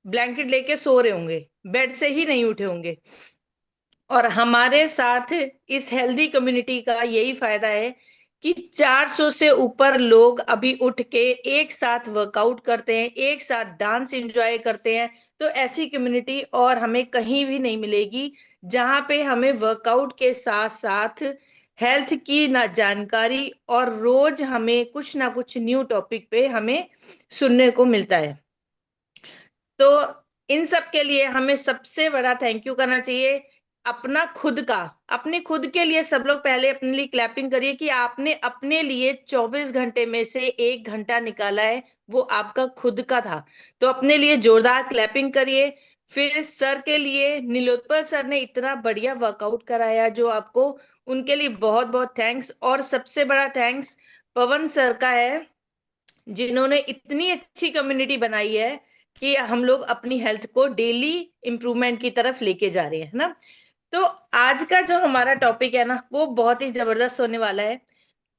Blanket लेके सो रहे होंगे, बेड से ही नहीं उठे होंगे। और हमारे साथ इस हेल्दी कम्युनिटी का यही फायदा है कि 400 से ऊपर लोग अभी उठ के एक साथ वर्कआउट करते हैं, एक साथ डांस एंजॉय करते हैं। तो ऐसी कम्युनिटी और हमें कहीं भी नहीं मिलेगी, जहां पे हमें वर्कआउट के साथ साथ हेल्थ की ना जानकारी और रोज हमें कुछ ना कुछ न्यू टॉपिक पे हमें सुनने को मिलता है। तो इन सब के लिए हमें सबसे बड़ा थैंक यू करना चाहिए अपना खुद का। अपने खुद के लिए सब लोग पहले अपने लिए क्लैपिंग करिए कि आपने अपने लिए 24 घंटे में से 1 घंटा निकाला है, वो आपका खुद का था। तो अपने लिए जोरदार क्लैपिंग करिए। फिर सर के लिए, नीलोत्पल सर ने इतना बढ़िया वर्कआउट कराया जो आपको, उनके लिए बहुत बहुत थैंक्स। और सबसे बड़ा थैंक्स पवन सर का है, जिन्होंने इतनी अच्छी कम्युनिटी बनाई है कि हम लोग अपनी हेल्थ को डेली इंप्रूवमेंट की तरफ लेके जा रहे हैं ना। तो आज का जो हमारा टॉपिक है ना, वो बहुत ही जबरदस्त होने वाला है।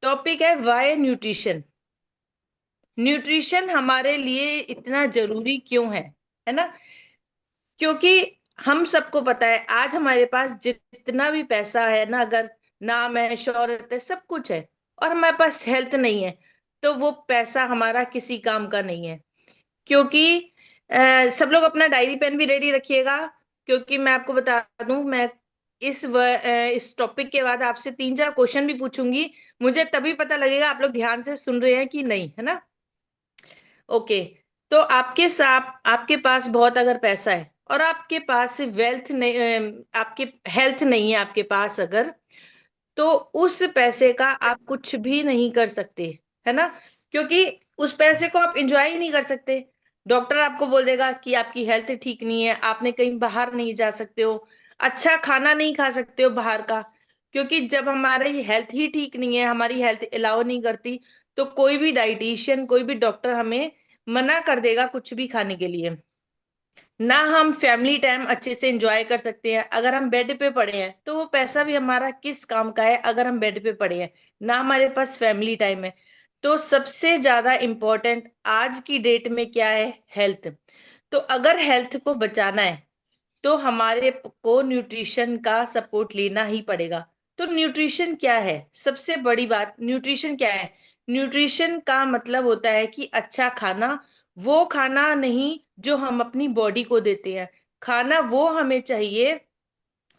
टॉपिक है वाई न्यूट्रिशन। न्यूट्रिशन हमारे लिए इतना जरूरी क्यों है ना? क्योंकि हम सबको पता है आज हमारे पास जितना भी पैसा है ना, अगर नाम है, शोहरत है, सब कुछ है, और हमारे पास हेल्थ नहीं है, तो वो पैसा हमारा किसी काम का नहीं है। क्योंकि सब लोग अपना डायरी पेन भी रेडी रखिएगा, क्योंकि मैं आपको बता दूं, मैं इस टॉपिक के बाद आपसे 3-4 क्वेश्चन भी पूछूंगी। मुझे तभी पता लगेगा आप लोग ध्यान से सुन रहे हैं कि नहीं, है ना? ओके। तो आपके पास बहुत अगर पैसा है और आपके पास वेल्थ नहीं, आपके हेल्थ नहीं है आपके पास अगर, तो उस पैसे का आप कुछ भी नहीं कर सकते, है ना? क्योंकि उस पैसे को आप एंजॉय ही नहीं कर सकते। डॉक्टर आपको बोल देगा कि आपकी हेल्थ ठीक नहीं है, आपने कहीं बाहर नहीं जा सकते हो, अच्छा खाना नहीं खा सकते हो बाहर का। क्योंकि जब हमारी हेल्थ ही ठीक नहीं है, हमारी हेल्थ अलाउ नहीं करती, तो कोई भी डाइटिशियन, कोई भी डॉक्टर हमें मना कर देगा कुछ भी खाने के लिए। ना हम फैमिली टाइम अच्छे से एंजॉय कर सकते हैं अगर हम बेड पे पड़े हैं, तो वो पैसा भी हमारा किस काम का है अगर हम बेड पे पड़े हैं, ना हमारे पास फैमिली टाइम है। तो सबसे ज्यादा इंपॉर्टेंट आज की डेट में क्या है? हेल्थ। तो अगर हेल्थ को बचाना है, तो हमारे को न्यूट्रिशन का सपोर्ट लेना ही पड़ेगा। तो न्यूट्रिशन क्या है? सबसे बड़ी बात, न्यूट्रिशन क्या है? न्यूट्रिशन का मतलब होता है कि अच्छा खाना, वो खाना नहीं जो हम अपनी बॉडी को देते हैं। खाना वो हमें चाहिए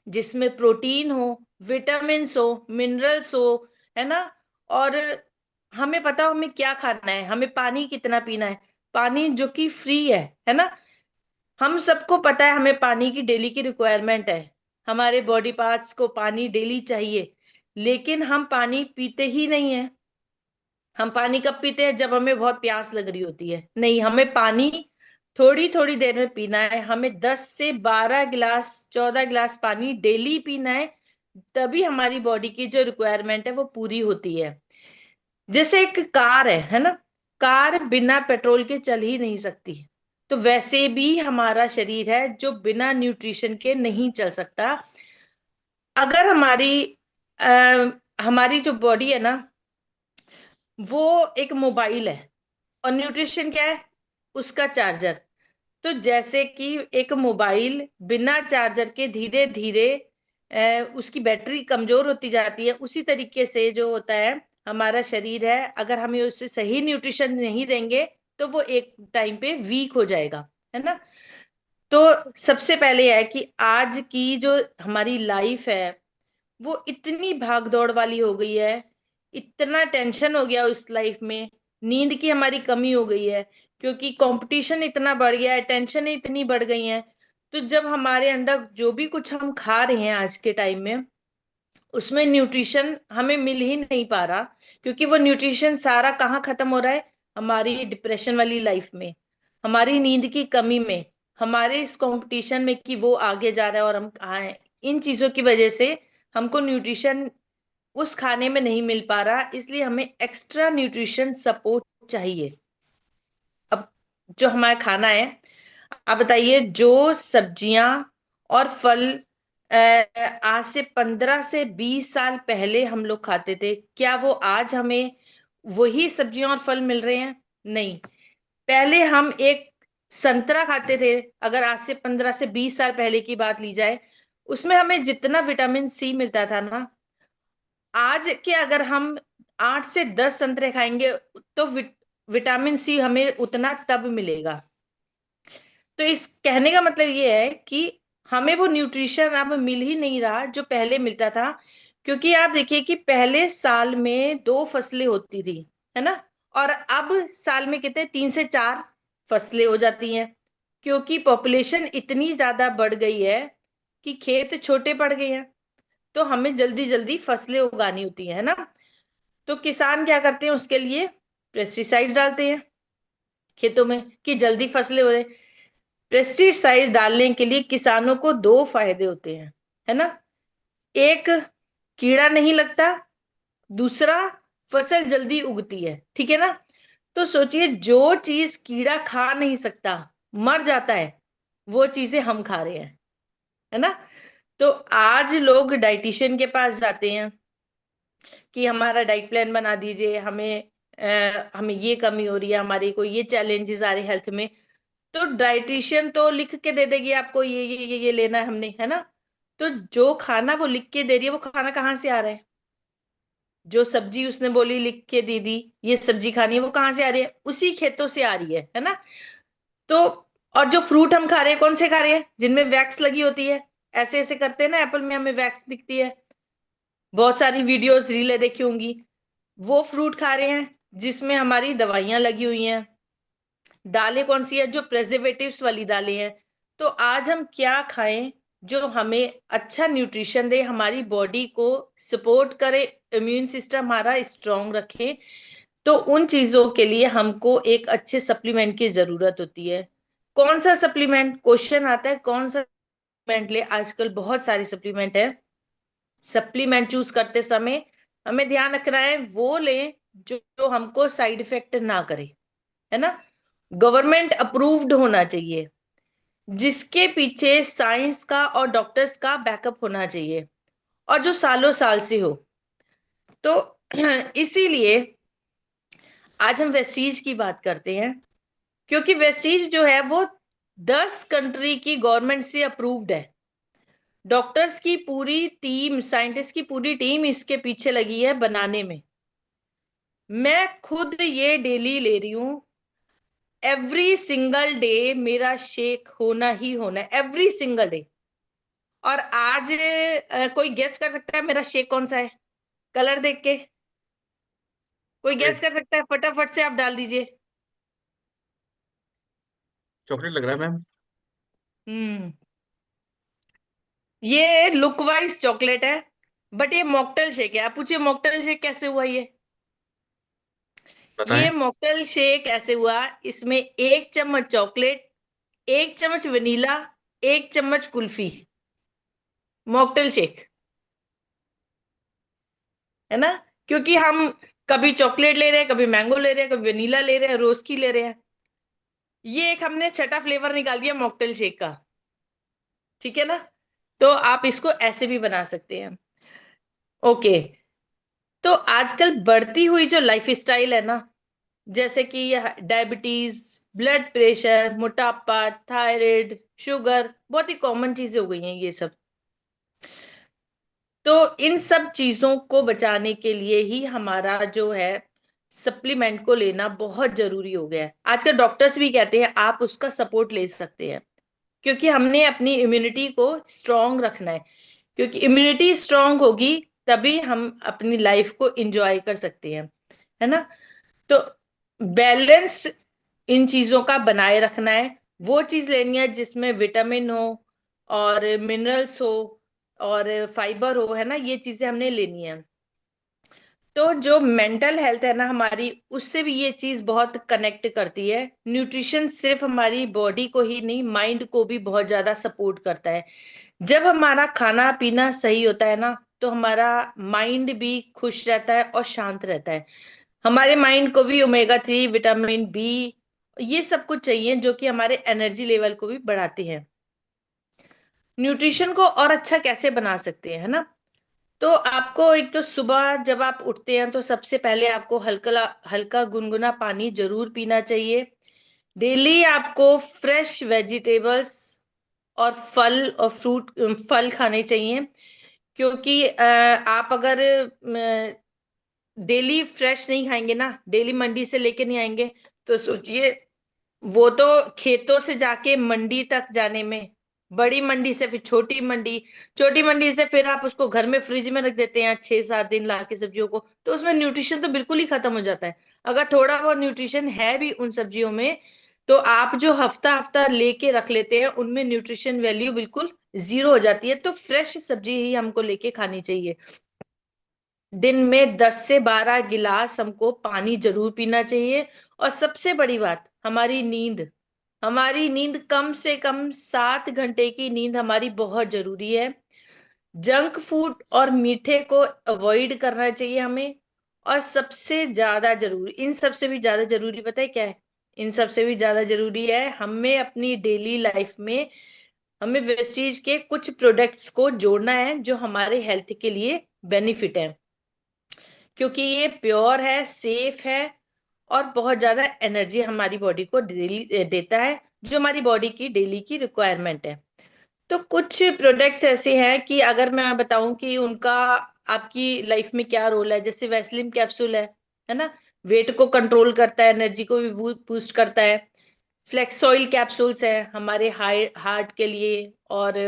जिसमें प्रोटीन हो, विटामिन हो, मिनरल्स हो, है ना? और हमें पता हो हमें क्या खाना है, हमें पानी कितना पीना है, पानी जो कि फ्री है ना? हम सबको पता है हमें पानी की डेली की रिक्वायरमेंट है, हमारे बॉडी पार्ट्स को पानी डेली चाहिए। लेकिन हम पानी पीते ही नहीं है। हम पानी कब पीते हैं? जब हमें बहुत प्यास लग रही होती है। नहीं, हमें पानी थोड़ी थोड़ी देर में पीना है। हमें 10 से 12 गिलास, 14 गिलास पानी डेली पीना है। तभी हमारी बॉडी की जो रिक्वायरमेंट है वो पूरी होती है। जैसे एक कार है ना? कार बिना पेट्रोल के चल ही नहीं सकती। तो वैसे भी हमारा शरीर है जो बिना न्यूट्रिशन के नहीं चल सकता। अगर हमारी जो बॉडी है ना, वो एक मोबाइल है, और न्यूट्रिशन क्या है? उसका चार्जर। तो जैसे कि एक मोबाइल बिना चार्जर के धीरे धीरे उसकी बैटरी कमजोर होती जाती है, उसी तरीके से जो होता है हमारा शरीर है, अगर हमें उससे सही न्यूट्रिशन नहीं देंगे, तो वो एक टाइम पे वीक हो जाएगा, है ना? तो सबसे पहले है कि आज की जो हमारी लाइफ है, वो इतनी भाग दौड़ वाली हो गई है, इतना टेंशन हो गया उस लाइफ में, नींद की हमारी कमी हो गई है, क्योंकि कंपटीशन इतना बढ़ गया है, टेंशन इतनी बढ़ गई है। तो जब हमारे अंदर जो भी कुछ हम खा रहे हैं आज के टाइम में, उसमें न्यूट्रिशन हमें मिल ही नहीं पा रहा। क्योंकि वो न्यूट्रिशन सारा कहाँ खत्म हो रहा है? हमारी डिप्रेशन वाली लाइफ में, हमारी नींद की कमी में, हमारे इस कंपटीशन में कि वो आगे जा रहा है और हम कहाँ हैं। इन चीजों की वजह से हमको न्यूट्रिशन उस खाने में नहीं मिल पा रहा, इसलिए हमें एक्स्ट्रा न्यूट्रिशन सपोर्ट चाहिए। अब जो हमारा खाना है, आप बताइए, जो सब्जियां और फल आज से 15 से 20 साल पहले हम लोग खाते थे, क्या वो आज हमें वही सब्जियां और फल मिल रहे हैं? नहीं। पहले हम एक संतरा खाते थे, अगर आज से 15 से 20 साल पहले की बात ली जाए, उसमें हमें जितना विटामिन सी मिलता था ना, आज के अगर हम 8 से 10 संतरे खाएंगे तो विटामिन सी हमें उतना तब मिलेगा। तो इस कहने का मतलब ये है कि हमें वो न्यूट्रिशन अब मिल ही नहीं रहा जो पहले मिलता था। क्योंकि आप देखिए कि पहले साल में 2 फसलें होती थी, है ना, और अब साल में कितने, 3 से 4 फसलें हो जाती हैं। क्योंकि पॉपुलेशन इतनी ज्यादा बढ़ गई है कि खेत छोटे पड़ गए हैं, तो हमें जल्दी जल्दी फसलें उगानी होती है ना। तो किसान क्या करते हैं, उसके लिए पेस्टिसाइड डालते हैं खेतों में कि जल्दी फसलें हो रहे। पेस्टिसाइड डालने के लिए किसानों को 2 फायदे होते हैं, है ना। एक, कीड़ा नहीं लगता, दूसरा, फसल जल्दी उगती है, ठीक है ना। तो सोचिए, जो चीज कीड़ा खा नहीं सकता, मर जाता है, वो चीजें हम खा रहे हैं, है ना। तो आज लोग डाइटिशियन के पास जाते हैं कि हमारा डाइट प्लान बना दीजिए, हमें ये कमी हो रही है, हमारी कोई ये चैलेंजेस आ रहे हैं हेल्थ में। तो डाइटिशियन तो लिख के दे देगी आपको, ये लेना है हमने, है ना। तो जो खाना वो लिख के दे रही है, वो खाना कहाँ से आ रहा है? जो सब्जी उसने बोली, लिख के दे दी, ये सब्जी खानी है, वो कहाँ से आ रही है? उसी खेतों से आ रही है ना। तो और जो फ्रूट हम खा रहे हैं, कौन से खा रहे हैं? जिनमें वैक्स लगी होती है। ऐसे ऐसे करते हैं ना, एप्पल में हमें वैक्स दिखती है, बहुत सारी वीडियोस रीलें देखी होंगी। वो फ्रूट खा रहे हैं जिसमें हमारी दवाइयां लगी हुई हैं। दालें कौन सी है? जो प्रेजर्वेटिव्स वाली दालें हैं। तो आज हम क्या खाएं जो हमें अच्छा न्यूट्रिशन दे, हमारी बॉडी को सपोर्ट करे, इम्यून सिस्टम हमारा स्ट्रांग रखे। तो उन चीजों के लिए हमको एक अच्छे सप्लीमेंट की जरूरत होती है। कौन सा सप्लीमेंट? क्वेश्चन आता है, कौन सा सप्लीमेंट ले? आजकल बहुत सारे सप्लीमेंट है। सप्लीमेंट चूज करते समय हमें ध्यान रखना है वो लें जो हमको साइड इफेक्ट ना करे, है ना। गवर्नमेंट अप्रूव्ड होना चाहिए, जिसके पीछे साइंस का और डॉक्टर्स का बैकअप होना चाहिए, और जो सालों साल से हो। तो इसीलिए आज हम वेस्टीज की बात करते हैं, क्योंकि वेस्टीज जो है वो 10 कंट्री की गवर्नमेंट से अप्रूव्ड है। डॉक्टर्स की पूरी टीम, साइंटिस्ट की पूरी टीम इसके पीछे लगी है बनाने में। मैं खुद ये डेली ले रही हूं, एवरी सिंगल डे मेरा शेक होना ही होना है, एवरी सिंगल डे। और आज कोई गेस कर सकता है मेरा शेक कौन सा है? कलर देख के कोई गेस चॉकलेट। कर सकता है? फटाफट से आप डाल दीजिए। चॉकलेट लग रहा है मैम। हम्म ये लुक वाइज चॉकलेट है, बट ये मॉकटेल शेक है। आप पूछिए मॉकटेल शेक कैसे हुआ ये बताएं। मॉकटेल शेक ऐसे हुआ, इसमें 1 चम्मच चॉकलेट, 1 चम्मच वनीला, 1 चम्मच कुल्फी, मॉकटेल शेक, है ना। क्योंकि हम कभी चॉकलेट ले रहे हैं, कभी मैंगो ले रहे हैं, कभी वनीला ले रहे हैं, रोज की ले रहे हैं। ये एक हमने छठा फ्लेवर निकाल दिया मॉकटेल शेक का, ठीक है ना। तो आप इसको ऐसे भी बना सकते हैं। ओके। तो आजकल बढ़ती हुई जो लाइफ स्टाइल है ना, जैसे कि डायबिटीज, ब्लड प्रेशर, मोटापा, थायराइड, शुगर, बहुत ही कॉमन चीजें हो गई हैं ये सब। तो इन सब चीजों को बचाने के लिए ही हमारा जो है सप्लीमेंट को लेना बहुत जरूरी हो गया है। आजकल डॉक्टर्स भी कहते हैं आप उसका सपोर्ट ले सकते हैं, क्योंकि हमने अपनी इम्यूनिटी को स्ट्रांग रखना है। क्योंकि इम्यूनिटी स्ट्रांग होगी तभी हम अपनी लाइफ को एंजॉय कर सकते हैं, है ना। तो बैलेंस इन चीजों का बनाए रखना है। वो चीज लेनी है जिसमें विटामिन हो और मिनरल्स हो और फाइबर हो, है ना। ये चीजें हमने लेनी है। तो जो मेंटल हेल्थ है ना हमारी, उससे भी ये चीज बहुत कनेक्ट करती है। न्यूट्रिशन सिर्फ हमारी बॉडी को ही नहीं, माइंड को भी बहुत ज्यादा सपोर्ट करता है। जब हमारा खाना पीना सही होता है ना, तो हमारा माइंड भी खुश रहता है और शांत रहता है। हमारे माइंड को भी ओमेगा 3, विटामिन बी, ये सब कुछ चाहिए जो कि हमारे एनर्जी लेवल को भी बढ़ाते हैं। न्यूट्रिशन को और अच्छा कैसे बना सकते हैं, है ना। तो आपको एक तो सुबह जब आप उठते हैं तो सबसे पहले आपको हल्का हल्का गुनगुना पानी जरूर पीना चाहिए। डेली आपको फ्रेश वेजिटेबल्स और फल और फ्रूट, फल खाने चाहिए। क्योंकि आप अगर डेली फ्रेश नहीं खाएंगे ना, डेली मंडी से लेके नहीं आएंगे, तो सोचिए, वो तो खेतों से जाके मंडी तक जाने में, बड़ी मंडी से फिर छोटी मंडी, छोटी मंडी से फिर आप उसको घर में फ्रिज में रख देते हैं 6-7 दिन ला के सब्जियों को, तो उसमें न्यूट्रिशन तो बिल्कुल ही खत्म हो जाता है। अगर थोड़ा बहुत न्यूट्रिशन है भी उन सब्जियों में, तो आप जो हफ्ता हफ्ता लेके रख लेते हैं उनमें न्यूट्रिशन वैल्यू बिल्कुल जीरो हो जाती है। तो फ्रेश सब्जी ही हमको लेके खानी चाहिए। दिन में 10 से 12 गिलास हमको पानी जरूर पीना चाहिए। और सबसे बड़ी बात, हमारी नींद कम से कम 7 घंटे की नींद हमारी बहुत जरूरी है। जंक फूड और मीठे को अवॉइड करना चाहिए हमें। और सबसे ज्यादा जरूरी, इन सबसे भी ज्यादा जरूरी पता है क्या है? इन सबसे भी ज्यादा जरूरी है हमें अपनी डेली लाइफ में, हमें वेस्टीज के कुछ प्रोडक्ट्स को जोड़ना है जो हमारे हेल्थ के लिए बेनिफिट है। क्योंकि ये प्योर है, सेफ है, और बहुत ज्यादा एनर्जी हमारी बॉडी को डेली देता है, जो हमारी बॉडी की डेली की रिक्वायरमेंट है। तो कुछ प्रोडक्ट्स ऐसे हैं कि अगर मैं बताऊं कि उनका आपकी लाइफ में क्या रोल है, जैसे वैसलीन कैप्सूल है ना, वेट को कंट्रोल करता है, एनर्जी को भी बूस्ट करता है। फ्लेक्सॉइल कैप्सूल्स है हमारे हार्ट के लिए, और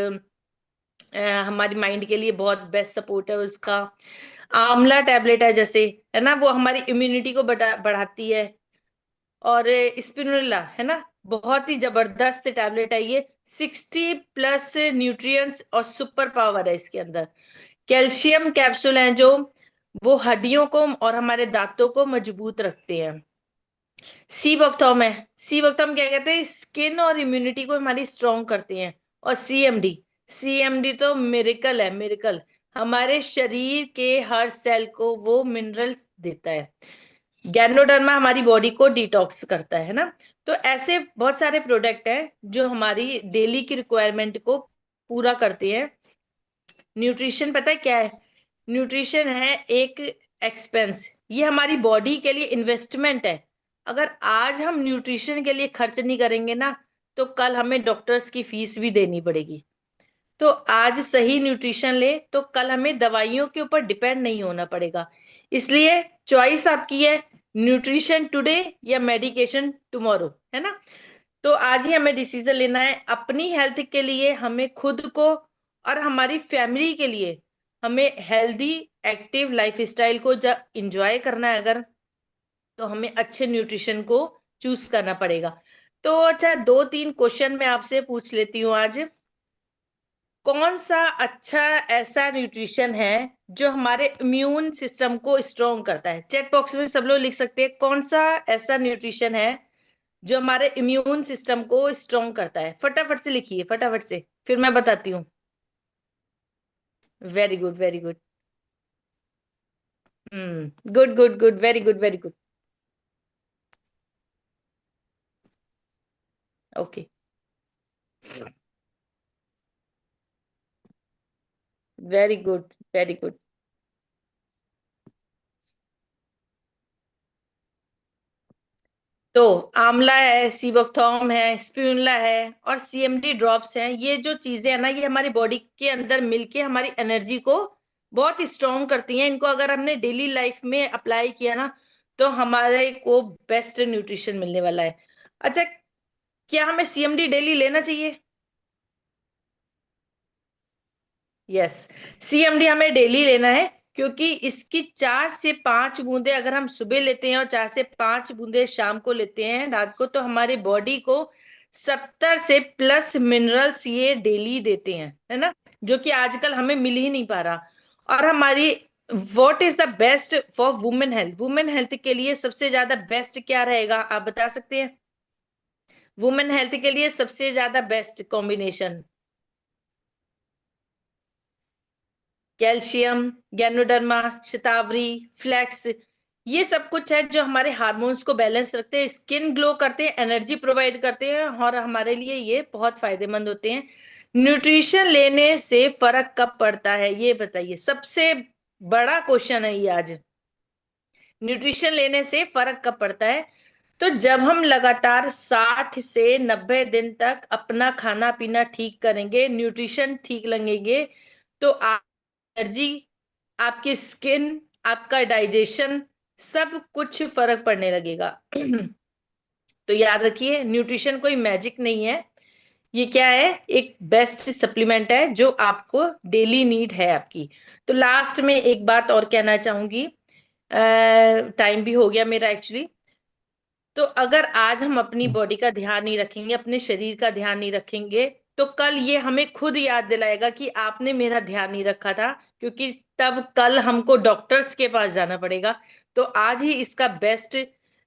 हमारी माइंड के लिए बहुत बेस्ट सपोर्ट है उसका। आंवला टैबलेट है जैसे, है ना, वो हमारी इम्यूनिटी को बढ़ाती है। और स्पिरुलिना है ना, बहुत ही जबरदस्त टैबलेट है ये। 60+ न्यूट्रिएंट्स और सुपर पावर है इसके अंदर। कैल्शियम कैप्सूल हैं जो, वो हड्डियों को और हमारे दांतों को मजबूत रखते हैं। सी बकथॉर्न है, सी बकथॉर्न क्या कहते हैं, स्किन और इम्यूनिटी को हमारी स्ट्रॉन्ग करते हैं। और सीएमडी, सीएमडी तो मिरेकल है, मिरेकल, हमारे शरीर के हर सेल को वो मिनरल्स देता है। गैनोडर्मा हमारी बॉडी को डिटॉक्स करता है ना। तो ऐसे बहुत सारे प्रोडक्ट हैं जो हमारी डेली की रिक्वायरमेंट को पूरा करते हैं। न्यूट्रिशन पता है क्या है? न्यूट्रिशन है एक एक्सपेंस, ये हमारी बॉडी के लिए इन्वेस्टमेंट है। अगर आज हम न्यूट्रिशन के लिए खर्च नहीं करेंगे ना, तो कल हमें डॉक्टर्स की फीस भी देनी पड़ेगी। तो आज सही न्यूट्रिशन ले तो कल हमें दवाइयों के ऊपर डिपेंड नहीं होना पड़ेगा। इसलिए चॉइस आपकी है, न्यूट्रिशन टुडे या मेडिकेशन टुमारो, है ना। तो आज ही हमें डिसीजन लेना है अपनी हेल्थ के लिए, हमें खुद को और हमारी फैमिली के लिए। हमें हेल्दी एक्टिव लाइफ स्टाइल को जब इंजॉय करना है अगर, तो हमें अच्छे न्यूट्रिशन को चूज करना पड़ेगा। तो अच्छा, 2-3 क्वेश्चन मैं आपसे पूछ लेती हूँ आज। कौन सा अच्छा ऐसा न्यूट्रिशन है जो हमारे इम्यून सिस्टम को स्ट्रोंग करता है? चैट बॉक्स में सब लोग लिख सकते हैं, कौन सा ऐसा न्यूट्रिशन है जो हमारे इम्यून सिस्टम को स्ट्रोंग करता है। फटाफट से लिखिए, फटाफट से, फिर मैं बताती हूँ। Very good, very good. Good good good, very good, very good. Okay, very good, very good. तो आंवला है, सीबोक्थॉर्म है, स्पिरुलिना है, और सीएमडी ड्रॉप्स हैं। ये जो चीजें है ना, ये हमारी बॉडी के अंदर मिलके हमारी एनर्जी को बहुत स्ट्रॉन्ग करती हैं। इनको अगर हमने डेली लाइफ में अप्लाई किया ना, तो हमारे को बेस्ट न्यूट्रिशन मिलने वाला है। अच्छा, क्या हमें सीएमडी डेली लेना चाहिए? यस, सीएमडी हमें डेली लेना है। क्योंकि इसकी 4 से 5 बूंदे अगर हम सुबह लेते हैं और 4 से 5 बूंदे शाम को लेते हैं, रात को, तो हमारे बॉडी को 70 से प्लस मिनरल्स ये डेली देते हैं, है ना, जो कि आजकल हमें मिल ही नहीं पा रहा। और हमारी, what is the best for women health? Women health के लिए सबसे ज्यादा बेस्ट क्या रहेगा, आप बता सकते हैं? वुमेन हेल्थ के लिए सबसे ज्यादा बेस्ट कॉम्बिनेशन? कैल्शियम, गैनोडर्मा, शतावरी, फ्लैक्स, ये सब कुछ है जो हमारे हार्मोन्स को बैलेंस रखते हैं, स्किन ग्लो करते हैं, एनर्जी प्रोवाइड करते हैं, और हमारे लिए ये बहुत फायदेमंद होते हैं। न्यूट्रिशन लेने से फर्क कब पड़ता है, ये बताइए, सबसे बड़ा क्वेश्चन है ये आज। न्यूट्रिशन लेने से फर्क कब पड़ता है? तो जब हम लगातार 60 से 90 दिन तक अपना खाना पीना ठीक करेंगे, न्यूट्रिशन ठीक लगेंगे, तो एनर्जी, आपकी स्किन, आपका डाइजेशन, सब कुछ फर्क पड़ने लगेगा। तो याद रखिए, न्यूट्रिशन कोई मैजिक नहीं है। ये क्या है? एक बेस्ट सप्लीमेंट है जो आपको डेली नीड है आपकी। तो लास्ट में एक बात और कहना चाहूंगी, टाइम भी हो गया मेरा एक्चुअली। तो अगर आज हम अपनी बॉडी का ध्यान नहीं रखेंगे, अपने शरीर का ध्यान नहीं रखेंगे, तो कल ये हमें खुद याद दिलाएगा कि आपने मेरा ध्यान नहीं रखा था, क्योंकि तब कल हमको डॉक्टर्स के पास जाना पड़ेगा। तो आज ही इसका बेस्ट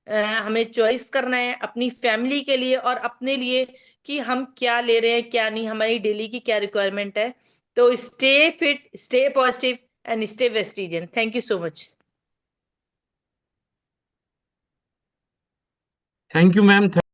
हमें चॉइस करना है अपनी फैमिली के लिए और अपने लिए, कि हम क्या ले रहे हैं क्या नहीं, हमारी डेली की क्या रिक्वायरमेंट है। तो stay fit, stay positive and stay vegetarian. Thank you so much. Thank you ma'am.